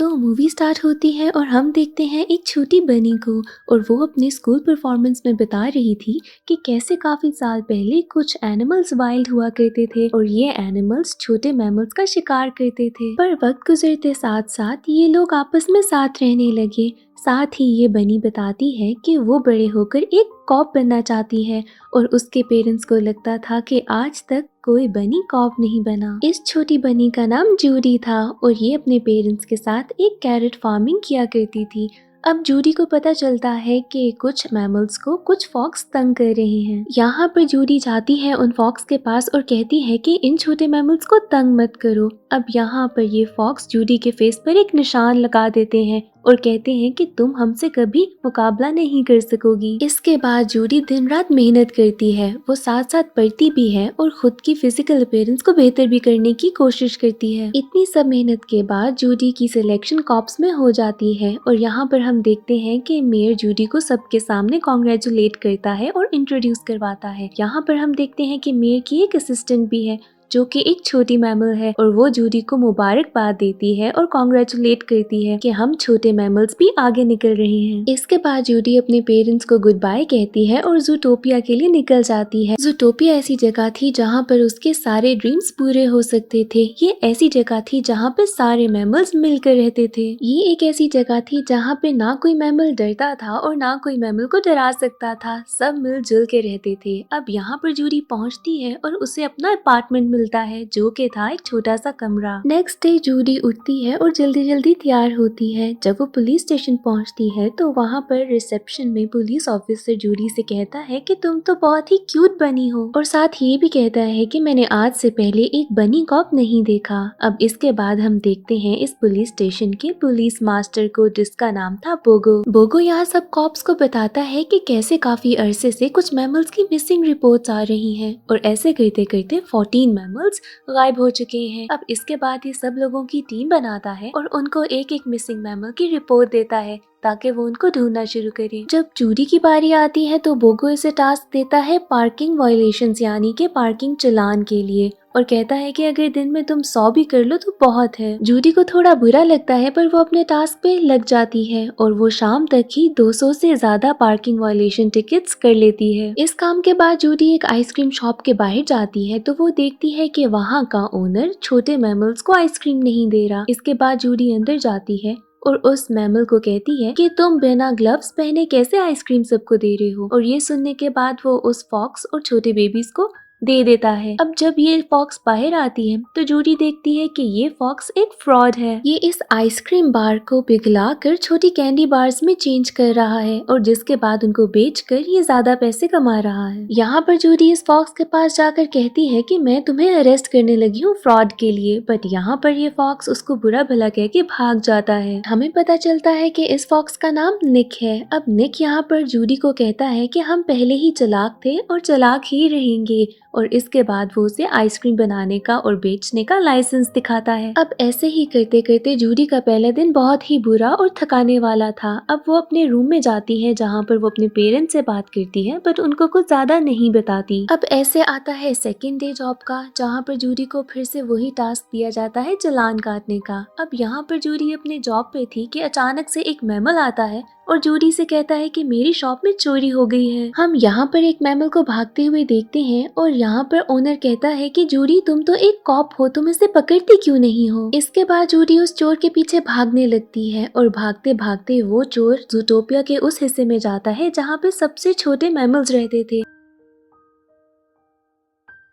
तो movie start होती है और हम देखते हैं एक छोटी बनी को और वो अपने स्कूल परफॉर्मेंस में बता रही थी कि कैसे काफी साल पहले कुछ एनिमल्स वाइल्ड हुआ करते थे और ये एनिमल्स छोटे मैमल्स का शिकार करते थे। पर वक्त गुजरते साथ साथ ये लोग आपस में साथ रहने लगे। साथ ही ये बनी बताती है कि वो बड़े होकर एक कॉप बनना चाहती है और उसके पेरेंट्स को लगता था कि आज तक कोई बनी कॉप नहीं बना। इस छोटी बनी का नाम जूडी था और ये अपने पेरेंट्स के साथ एक कैरेट फार्मिंग किया करती थी। अब जूडी को पता चलता है कि कुछ मैमल्स को कुछ फॉक्स तंग कर रहे हैं। यहाँ पर जूडी जाती है उन फॉक्स के पास और कहती है कि इन छोटे मैमल्स को तंग मत करो। अब यहाँ पर ये फॉक्स जूडी के फेस पर एक निशान लगा देते हैं और कहते हैं कि तुम हमसे कभी मुकाबला नहीं कर सकोगी। इसके बाद जूडी दिन रात मेहनत करती है, वो साथ साथ पढ़ती भी है और खुद की फिजिकल अपीयरेंस को बेहतर भी करने की कोशिश करती है। इतनी सब मेहनत के बाद जूडी की सिलेक्शन कॉप्स में हो जाती है और यहाँ पर हम देखते हैं कि मेयर जूडी को सबके सामने कॉन्ग्रेचुलेट करता है और इंट्रोड्यूस करवाता है। यहाँ पर हम देखते हैं कि मेयर की एक असिस्टेंट भी है जो कि एक छोटी मैमल है और वो जूडी को मुबारकबाद देती है और कॉन्ग्रेचुलेट करती है कि हम छोटे मैमल्स भी आगे निकल रहे हैं। इसके बाद जूडी अपने पेरेंट्स को गुड बाय कहती है और जूटोपिया के लिए निकल जाती है। जूटोपिया ऐसी जगह थी जहाँ पर उसके सारे ड्रीम्स पूरे हो सकते थे। ये ऐसी जगह थी जहाँ पे सारे मैमल्स मिलकर रहते थे। ये एक ऐसी जगह थी जहाँ पे ना कोई मैमल डरता था और ना कोई मैमल को डरा सकता था। सब मिलजुल के रहते थे। अब यहाँ पर जूडी पहुँचती है और उसे अपना अपार्टमेंट मिलता है जो कि था एक छोटा सा कमरा। नेक्स्ट डे जूडी उठती है और जल्दी जल्दी तैयार होती है। जब वो पुलिस स्टेशन पहुंचती है तो वहाँ पर रिसेप्शन में पुलिस ऑफिसर जूडी से कहता है कि तुम तो बहुत ही क्यूट बनी हो और साथ ये भी कहता है कि मैंने आज से पहले एक बनी कॉप नहीं देखा। अब इसके बाद हम देखते हैं इस पुलिस स्टेशन के पुलिस मास्टर को जिसका नाम था बोगो। बोगो यहाँ सब कॉप्स को बताता है कि कैसे काफी अरसे से कुछ मैमल्स की मिसिंग रिपोर्ट्स आ रही हैं और ऐसे करते करते 14 मैमल्स गायब हो चुके हैं। अब इसके बाद ये सब लोगों की टीम बनाता है और उनको एक एक मिसिंग मैमल की रिपोर्ट देता है ताकि वो उनको ढूंढना शुरू करें। जब जूडी की बारी आती है तो बोगो इसे टास्क देता है पार्किंग वायलेशंस यानी कि पार्किंग चालान के लिए और कहता है कि अगर दिन में तुम 100 भी कर लो तो बहुत है। जूडी को थोड़ा बुरा लगता है पर वो अपने टास्क पे लग जाती है और वो शाम तक ही 200 से ज्यादा पार्किंग वायलेशन टिकट्स कर लेती है। इस काम के बाद जूडी एक आइसक्रीम शॉप के बाहर जाती है तो वो देखती है कि वहाँ का ओनर छोटे मैमल्स को आइसक्रीम नहीं दे रहा। इसके बाद जूडी अंदर जाती है और उस मैमल को कहती है कि तुम बिना ग्लव्स पहने कैसे आइसक्रीम सबको दे रहे हो और ये सुनने के बाद वो उस फॉक्स और छोटे बेबीज को दे देता है। अब जब ये फॉक्स बाहर आती है तो जूडी देखती है कि ये फॉक्स एक फ्रॉड है। ये इस आइसक्रीम बार को पिघलाकर छोटी कैंडी बार्स में चेंज कर रहा है और जिसके बाद उनको बेचकर ये ज्यादा पैसे कमा रहा है। यहाँ पर जूडी इस फॉक्स के पास जाकर कहती है कि मैं तुम्हें अरेस्ट करने लगी हूँ फ्रॉड के लिए, बट यहाँ पर ये फॉक्स उसको बुरा भला कह के भाग जाता है। हमें पता चलता है कि इस फॉक्स का नाम निक है। अब निक यहाँ पर जूडी को कहता है कि हम पहले ही चालाक थे और चालाक ही रहेंगे और इसके बाद वो उसे आइसक्रीम बनाने का और बेचने का लाइसेंस दिखाता है। अब ऐसे ही करते करते जूडी का पहला दिन बहुत ही बुरा और थकाने वाला था। अब वो अपने रूम में जाती है जहाँ पर वो अपने पेरेंट्स से बात करती है बट उनको कुछ ज्यादा नहीं बताती। अब ऐसे आता है सेकेंड डे जॉब का जहाँ पर जूडी को फिर से वही टास्क दिया जाता है चालान काटने का। अब यहाँ पर जूडी अपने जॉब पे थी कि अचानक से एक मैमल आता है और जूडी से कहता है कि मेरी शॉप में चोरी हो गई है। हम यहाँ पर एक मैमल को भागते हुए देखते हैं और यहाँ पर ओनर कहता है कि जूडी तुम तो एक कॉप हो, तुम इसे पकड़ती क्यों नहीं हो। इसके बाद जूडी उस चोर के पीछे भागने लगती है और भागते भागते वो चोर जूटोपिया के उस हिस्से में जाता है जहाँ पे सबसे छोटे मैमल्स रहते थे।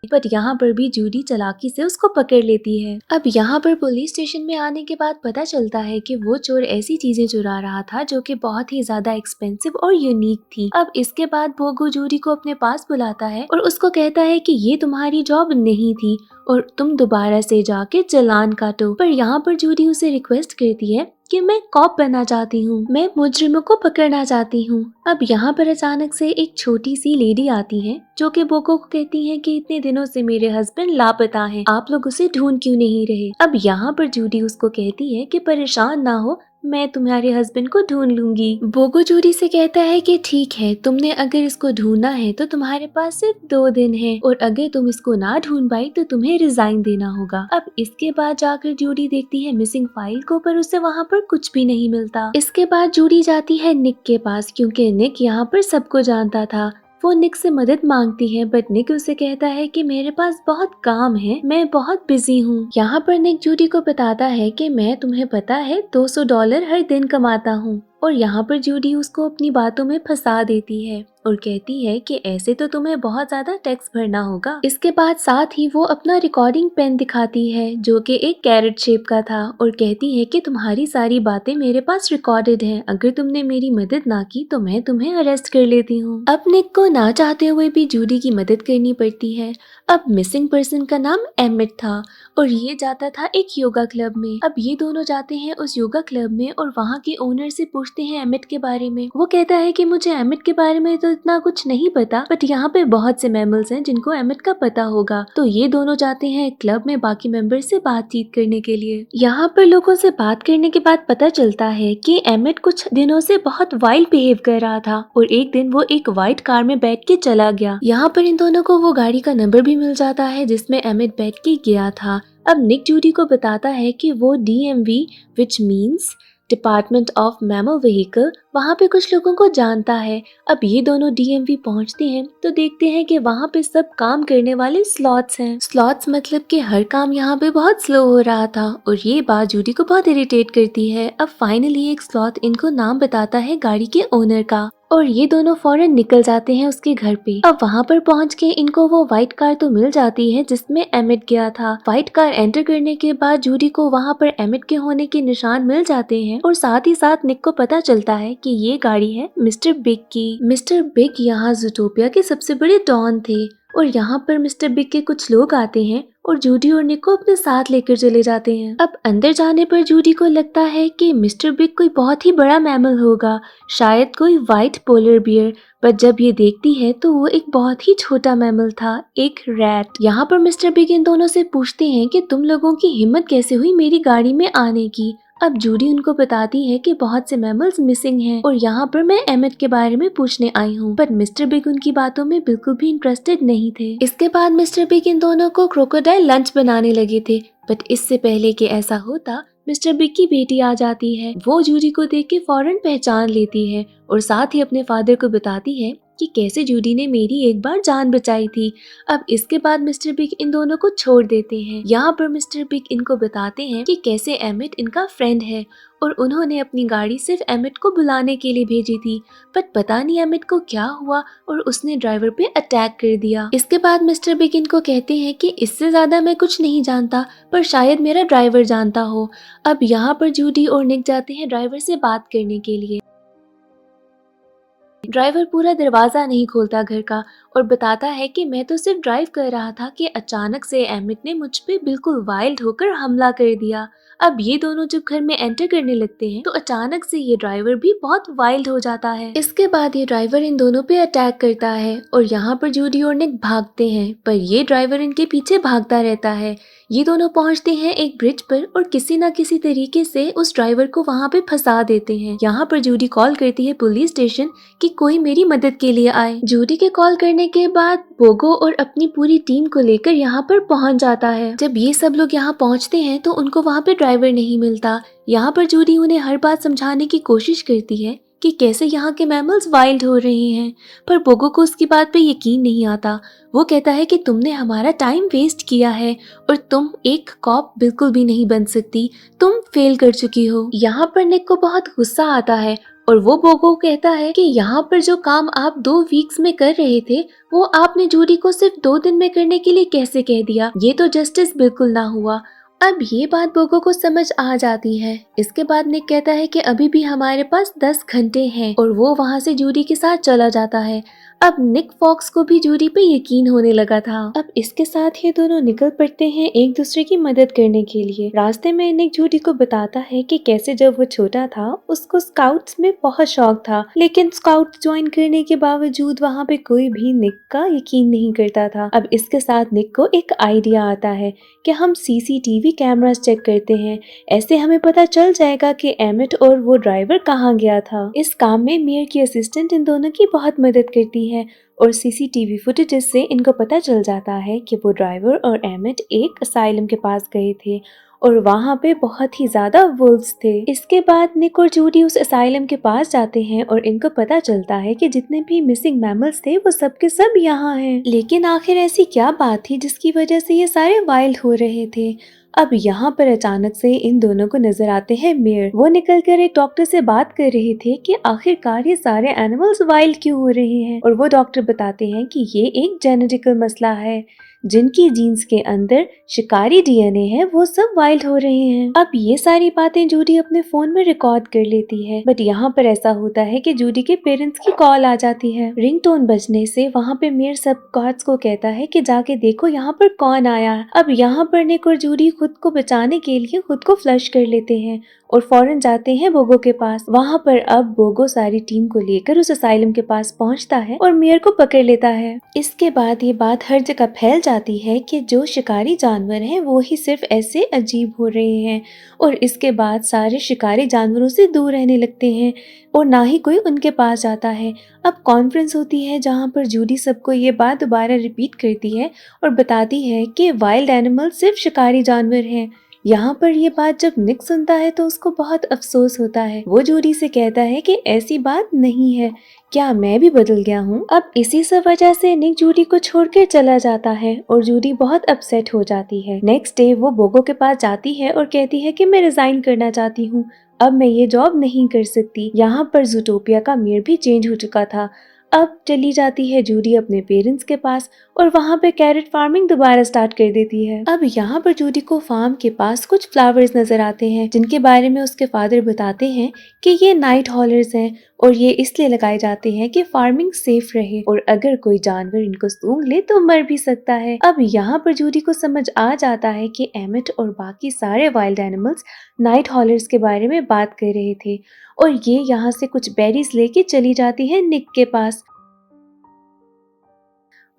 पर यहाँ पर भी जूडी चालाकी से उसको पकड़ लेती है। अब यहाँ पर पुलिस स्टेशन में आने के बाद पता चलता है कि वो चोर ऐसी चीजें चुरा रहा था जो कि बहुत ही ज्यादा एक्सपेंसिव और यूनिक थी। अब इसके बाद बोगो जूडी को अपने पास बुलाता है और उसको कहता है कि ये तुम्हारी जॉब नहीं थी और तुम दोबारा से जाके चालान काटो। पर यहाँ पर जूडी उसे रिक्वेस्ट करती है कि मैं कॉप बनना चाहती हूँ, मैं मुजरिमों को पकड़ना चाहती हूँ। अब यहाँ पर अचानक से एक छोटी सी लेडी आती है जो कि बोगो को कहती है कि इतने दिनों से मेरे हस्बैंड लापता हैं, आप लोग उसे ढूंढ क्यों नहीं रहे। अब यहाँ पर जूडी उसको कहती है कि परेशान ना हो, मैं तुम्हारे हस्बैंड को ढूंढ लूंगी। बोगो जूडी से कहता है कि ठीक है, तुमने अगर इसको ढूंढना है तो तुम्हारे पास सिर्फ 2 दिन है और अगर तुम इसको ना ढूंढ पाई तो तुम्हें रिजाइन देना होगा। अब इसके बाद जाकर जूडी देखती है मिसिंग फाइल को, पर उसे वहाँ पर कुछ भी नहीं मिलता। इसके बाद जूडी जाती है निक के पास, क्योंकि निक यहाँ पर सबको जानता था। वो निक से मदद मांगती है, बट निक उसे कहता है कि मेरे पास बहुत काम है, मैं बहुत बिजी हूँ। यहाँ पर निक जूडी को बताता है कि मैं, तुम्हें पता है, $200 हर दिन कमाता हूँ। और यहाँ पर जूडी उसको अपनी बातों में फंसा देती है और कहती है कि ऐसे तो तुम्हें बहुत ज्यादा टैक्स भरना होगा। इसके बाद साथ ही वो अपना रिकॉर्डिंग पेन दिखाती है जो कि एक कैरेट शेप का था और कहती है कि तुम्हारी सारी बातें मेरे पास रिकॉर्डेड हैं, अगर तुमने मेरी मदद ना की तो मैं तुम्हें अरेस्ट कर लेती हूँ। अब निक को ना चाहते हुए भी जूडी की मदद करनी पड़ती है। अब मिसिंग पर्सन का नाम एमिट था और ये जाता था एक योगा क्लब में। अब ये दोनों जाते हैं उस योगा क्लब में और वहाँ के ओनर से पूछते हैं एमिट के बारे में। वो कहता है कि मुझे एमिट के बारे में तो इतना कुछ नहीं पता, बट यहाँ पे बहुत से मैमल्स हैं जिनको एमिट का पता होगा। तो ये दोनों जाते हैं क्लब में बाकी मेंबर से बातचीत करने के लिए। यहाँ पर लोगों से बात करने के बाद पता चलता है कि एमिट कुछ दिनों से बहुत वाइल्ड बिहेव कर रहा था और एक दिन वो एक व्हाइट कार में बैठ के चला गया। यहाँ पर इन दोनों को वो गाड़ी का नंबर भी मिल जाता है जिसमें एमिट बैठ के गया था। अब निक जूडी को बताता है कि वो DMV which means department of mammal vehicle, वहाँ पे कुछ लोगों को जानता है। अब ये दोनों DMV पहुँचते हैं तो देखते हैं कि वहाँ पे सब काम करने वाले स्लॉट्स हैं। स्लॉट्स मतलब कि हर काम यहाँ पे बहुत स्लो हो रहा था और ये बात जूडी को बहुत इरिटेट करती है। अब फाइनली एक स्लॉट इनको नाम बताता है गाड़ी के ओनर का और ये दोनों फौरन निकल जाते हैं उसके घर पे। अब वहाँ पर पहुँच के इनको वो व्हाइट कार तो मिल जाती है जिसमें एमिट गया था। व्हाइट कार एंटर करने के बाद जूडी को वहाँ पर एमिट के होने के निशान मिल जाते हैं और साथ ही साथ निक को पता चलता है कि ये गाड़ी है मिस्टर बिग की। मिस्टर बिग यहाँ ज़ूटोपिया के सबसे बड़े डॉन थे और यहाँ पर मिस्टर बिग के कुछ लोग आते हैं और जूडी और निक को अपने साथ लेकर चले जाते हैं। अब अंदर जाने पर जूडी को लगता है कि मिस्टर बिग कोई बहुत ही बड़ा मैमल होगा, शायद कोई व्हाइट पोलर बियर, पर जब ये देखती है तो वो एक बहुत ही छोटा मैमल था, एक रैट। यहाँ पर मिस्टर बिग इन दोनों से पूछते हैं कि तुम लोगों की हिम्मत कैसे हुई मेरी गाड़ी में आने की। अब जूडी उनको बताती है कि बहुत से मैमल्स मिसिंग हैं और यहाँ पर मैं एमिट के बारे में पूछने आई हूँ, पर मिस्टर बिग उनकी बातों में बिल्कुल भी इंटरेस्टेड नहीं थे। इसके बाद मिस्टर बिग इन दोनों को क्रोकोडाइल लंच बनाने लगे थे, बट इससे पहले कि ऐसा होता मिस्टर बिग की बेटी आ जाती है। वो जूडी को देख के फौरन पहचान लेती है और साथ ही अपने फादर को बताती है कि कैसे जूडी ने मेरी एक बार जान बचाई थी। अब इसके बाद मिस्टर बिग इन दोनों को छोड़ देते हैं। यहाँ पर मिस्टर बिग इनको बताते हैं कि कैसे एमिट इनका फ्रेंड है और उन्होंने अपनी गाड़ी सिर्फ एमिट को बुलाने के लिए भेजी थी, बट पता नहीं एमिट को क्या हुआ और उसने ड्राइवर पे अटैक कर दिया। इसके बाद मिस्टर बिग इनको कहते हैं कि इससे ज्यादा मैं कुछ नहीं जानता, पर शायद मेरा ड्राइवर जानता हो। अब यहाँ पर जूडी और निक जाते हैं ड्राइवर से बात करने के लिए। ड्राइवर पूरा दरवाजा नहीं खोलता घर का और बताता है कि मैं तो सिर्फ ड्राइव कर रहा था कि अचानक से एमिट ने मुझ पे बिल्कुल वाइल्ड होकर हमला कर दिया। अब ये दोनों जब घर में एंटर करने लगते हैं तो अचानक से ये ड्राइवर भी बहुत वाइल्ड हो जाता है। इसके बाद ये ड्राइवर इन दोनों पे अटैक करता है और यहाँ पर जूडी और निक भागते हैं, पर ये ड्राइवर इनके पीछे भागता रहता है। ये दोनों पहुंचते हैं एक ब्रिज पर और किसी न किसी तरीके से उस ड्राइवर को वहाँ पे फंसा देते हैं। यहाँ पर जूडी कॉल करती है पुलिस स्टेशन कि कोई मेरी मदद के लिए आए। जूडी के कॉल करने के बाद बोगो और अपनी पूरी टीम को लेकर यहाँ पर पहुँच जाता है। जब ये सब लोग यहाँ पहुँचते हैं तो उनको वहाँ पे ड्राइवर नहीं मिलता। यहाँ पर जूडी उन्हें हर बात समझाने की कोशिश करती है कि कैसे यहाँ के मैमल्स वाइल्ड हो रहे हैं, पर बोगो को उसकी बात पे यकीन नहीं आता। वो कहता है कि तुमने हमारा टाइम वेस्ट किया है और तुम एक कॉप बिल्कुल भी नहीं बन सकती, तुम फेल कर चुकी हो। यहाँ पर निक को बहुत गुस्सा आता है और वो बोगो कहता है कि यहाँ पर जो काम आप 2 वीक्स में कर रहे थे वो आपने जूडी को सिर्फ 2 दिन में करने के लिए कैसे कह दिया, ये तो जस्टिस बिल्कुल ना हुआ। अब ये बात बोगो को समझ आ जाती है। इसके बाद निक कहता है कि अभी भी हमारे पास 10 घंटे हैं और वो वहाँ से जूडी के साथ चला जाता है। अब निक फॉक्स को भी जूडी पे यकीन होने लगा था। अब इसके साथ ये दोनों निकल पड़ते हैं एक दूसरे की मदद करने के लिए। रास्ते में निक जूडी को बताता है कि कैसे जब वो छोटा था उसको स्काउट्स में बहुत शौक था, लेकिन स्काउट ज्वाइन करने के बावजूद वहाँ पे कोई भी निक का यकीन नहीं करता था। अब इसके साथ निक को एक आइडिया आता है कि हम सीसीटीवी कैमरास चेक करते हैं, ऐसे हमें पता चल जाएगा कि एमिट और वो ड्राइवर कहाँ गया था। इस काम में मेयर की असिस्टेंट इन दोनों की बहुत मदद करती है और सीसीटीवी फुटेजेस से इनको पता चल जाता है कि वो ड्राइवर और एमिट एक असाइलम के पास गए थे और वहाँ पे बहुत ही ज्यादा वुल्व्स थे। इसके बाद निक और जूडी उस असाइलम के पास जाते हैं और इनको पता चलता है कि जितने भी मिसिंग मैमल्स थे वो सब के सब यहाँ हैं। लेकिन आखिर ऐसी क्या बात थी जिसकी वजह से ये सारे वाइल्ड हो रहे थे। अब यहाँ पर अचानक से इन दोनों को नजर आते हैं मेयर। वो निकलकर एक डॉक्टर से बात कर रहे थे कि आखिरकार ये सारे एनिमल्स वाइल्ड क्यों हो रहे हैं, और वो डॉक्टर बताते हैं कि ये एक जेनेटिकल मसला है, जिनकी जीन्स के अंदर शिकारी डीएनए है वो सब वाइल्ड हो रहे हैं। अब ये सारी बातें जूडी अपने फोन में रिकॉर्ड कर लेती है, बट यहाँ पर ऐसा होता है कि जूडी के पेरेंट्स की कॉल आ जाती है। रिंगटोन बजने से वहाँ पे मेयर सब गार्ड्स को कहता है कि जाके देखो यहाँ पर कौन आया है। अब यहाँ पर निक और जूडी खुद को बचाने के लिए खुद को फ्लश कर लेते हैं और फौरन जाते हैं बोगो के पास। वहाँ पर अब बोगो सारी टीम को लेकर उस असाइलम के पास पहुँचता है और मेयर को पकड़ लेता है। इसके बाद ये बात हर जगह फैल जाती है कि जो शिकारी जानवर हैं वो ही सिर्फ ऐसे अजीब हो रहे हैं, और इसके बाद सारे शिकारी जानवरों से दूर रहने लगते हैं और ना ही कोई उनके पास जाता है। अब कॉन्फ्रेंस होती है जहाँ पर जूडी सबको ये बात दोबारा रिपीट करती है और बताती है कि वाइल्ड एनिमल सिर्फ शिकारी जानवर हैं। यहाँ पर ये बात जब निक सुनता है तो उसको बहुत अफसोस होता है। वो जूडी से कहता है कि ऐसी बात नहीं है, क्या मैं भी बदल गया हूँ। अब इसी सब वजह से निक जूडी को छोड़कर चला जाता है और जूडी बहुत अपसेट हो जाती है। नेक्स्ट डे वो बोगो के पास जाती है और कहती है कि मैं रिजाइन करना चाहती हूँ, अब मैं ये जॉब नहीं कर सकती। यहाँ पर जूटोपिया का मेयर भी चेंज हो चुका था। अब चली जाती है जूडी अपने पेरेंट्स के पास और वहाँ पे कैरेट फार्मिंग दोबारा स्टार्ट कर देती है। अब यहाँ पर जूडी को फार्म के पास कुछ फ्लावर्स नजर आते हैं जिनके बारे में उसके फादर बताते हैं कि ये नाइट हॉलर्स हैं और ये इसलिए लगाए जाते हैं कि फार्मिंग सेफ रहे और अगर कोई जानवर इनको सूंघ ले तो मर भी सकता है। अब यहाँ पर जूडी को समझ आ जाता है कि एमिट और बाकी सारे वाइल्ड एनिमल्स नाइट हॉलर्स के बारे में बात कर रहे थे और ये यहाँ से कुछ बेरीज लेके चली जाती है निक के पास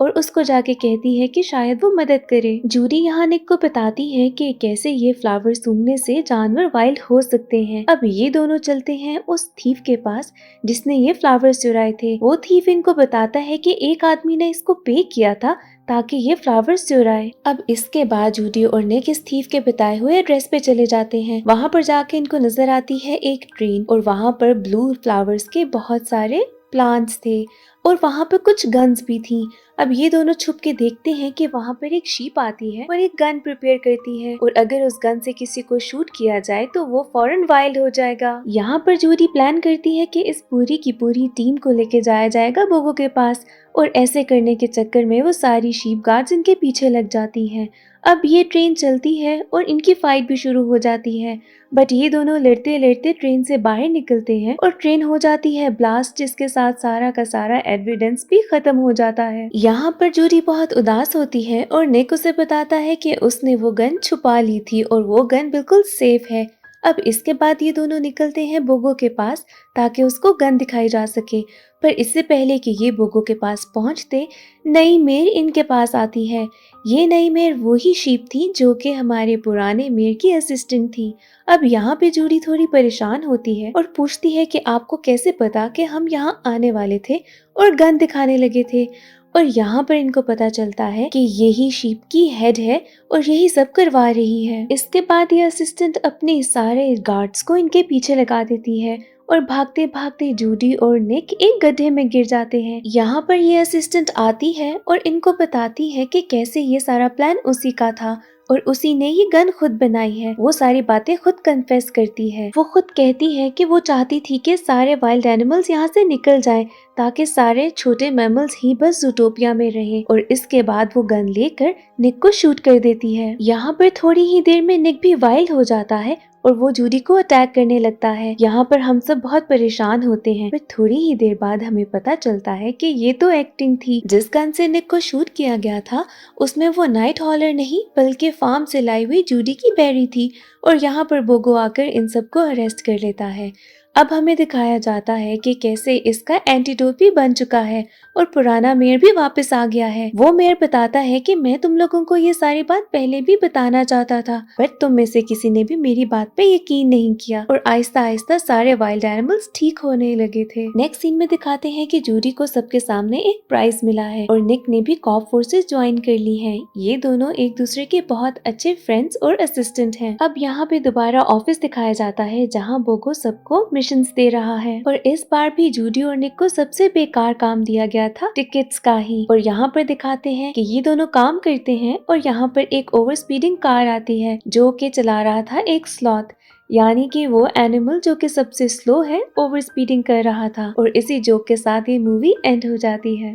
और उसको जाके कहती है कि शायद वो मदद करे। जूडी यहाँ निक को बताती है कि कैसे ये फ्लावर सूंघने से जानवर वाइल्ड हो सकते हैं। अब ये दोनों चलते हैं उस थीफ के पास जिसने ये फ्लावर्स चुराए थे। वो थीफ इनको बताता है कि एक आदमी ने इसको पे किया था ताकि ये फ्लावर्स चुराए। अब इसके बाद जूडी और निक इस थीफ के बताए हुए एड्रेस पे चले जाते हैं। वहाँ पर जाके इनको नजर आती है एक ट्रेन और वहाँ पर ब्लू फ्लावर्स के बहुत सारे प्लांट्स थे और वहाँ पे कुछ गन्स भी थी। अब ये दोनों छुप के देखते हैं कि वहाँ पर एक शीप आती है और एक गन प्रिपेयर करती है और अगर उस गन से किसी को शूट किया जाए तो वो फौरन वाइल्ड हो जाएगा। यहाँ पर जूडी प्लान करती है कि इस पूरी की पूरी टीम को लेके जाया जाएगा बोगो के पास और ऐसे करने के चक्कर में वो सारी शीप गार्ड्स इनके पीछे लग जाती हैं। अब ये ट्रेन चलती है और इनकी फाइट भी शुरू हो जाती है, बट ये दोनों लड़ते लड़ते ट्रेन से बाहर निकलते हैं और ट्रेन हो जाती है ब्लास्ट, जिसके साथ सारा का सारा एविडेंस भी खत्म हो जाता है। यहाँ पर जूडी बहुत उदास होती है और निक उसे बताता है कि उसने वो गन छुपा ली थी और वो गन बिल्कुल सेफ है। अब इसके बाद ये दोनों निकलते हैं बोगो के पास ताकि उसको गन दिखाई जा सके, पर इससे पहले कि ये बोगो के पास पहुंचते नई मेयर इनके पास आती है। ये नई मेयर वही शीप थी जो कि हमारे पुराने मेयर की असिस्टेंट थी। अब यहाँ पे जूडी थोड़ी परेशान होती है और पूछती है कि आपको कैसे पता कि हम यहाँ आने वाले थे और गन दिखाने लगे थे, और यहाँ पर इनको पता चलता है कि यही शीप की हेड है और यही सब करवा रही है। इसके बाद ये असिस्टेंट अपने सारे गार्ड्स को इनके पीछे लगा देती है और भागते भागते जूडी और निक एक गड्ढे में गिर जाते हैं। यहाँ पर ये असिस्टेंट आती है और इनको बताती है कि कैसे ये सारा प्लान उसी का था और उसी ने ये गन खुद बनाई है। वो सारी बातें खुद कन्फेस करती है। वो खुद कहती है कि वो चाहती थी कि सारे वाइल्ड एनिमल्स यहाँ से निकल जाएं ताकि सारे छोटे मैमल्स ही बस जूटोपिया में रहें, और इसके बाद वो गन लेकर निक को शूट कर देती है। यहाँ पर थोड़ी ही देर में निक भी वाइल्ड हो जाता है और वो जूडी को अटैक करने लगता है। यहाँ पर हम सब बहुत परेशान होते हैं, पर थोड़ी ही देर बाद हमें पता चलता है कि ये तो एक्टिंग थी। जिस गन से निक को शूट किया गया था उसमें वो नाइट हॉलर नहीं बल्कि फार्म से लाई हुई जूडी की बैरी थी। और यहाँ पर बोगो आकर इन सबको अरेस्ट कर लेता है। अब हमें दिखाया जाता है कि कैसे इसका एंटीडोट भी बन चुका है और पुराना मेयर भी वापस आ गया है। वो मेयर बताता है कि मैं तुम लोगों को ये सारी बात पहले भी बताना चाहता था, पर तुम में से किसी ने भी मेरी बात पे यकीन नहीं किया और आहिस्ता आहिस्ता सारे वाइल्ड एनिमल्स ठीक होने लगे थे। नेक्स्ट सीन में दिखाते हैं कि जूडी को सबके सामने एक प्राइज मिला है और निक ने भी कॉप फोर्सेस ज्वाइन कर ली है। ये दोनों एक दूसरे के बहुत अच्छे फ्रेंड्स और असिस्टेंट हैं। अब यहाँ पे दोबारा ऑफिस दिखाया जाता है जहाँ बोगो सबको मिशंस दे रहा है और इस बार भी जूडी और निक को सबसे बेकार काम दिया गया था टिकट्स का ही। और यहाँ पर दिखाते हैं कि ये दोनों काम करते हैं और यहाँ पर एक ओवर स्पीडिंग कार आती है जो कि चला रहा था एक स्लॉथ, यानी कि वो एनिमल जो कि सबसे स्लो है ओवर स्पीडिंग कर रहा था। और इसी जोक के साथ ये मूवी एंड हो जाती है।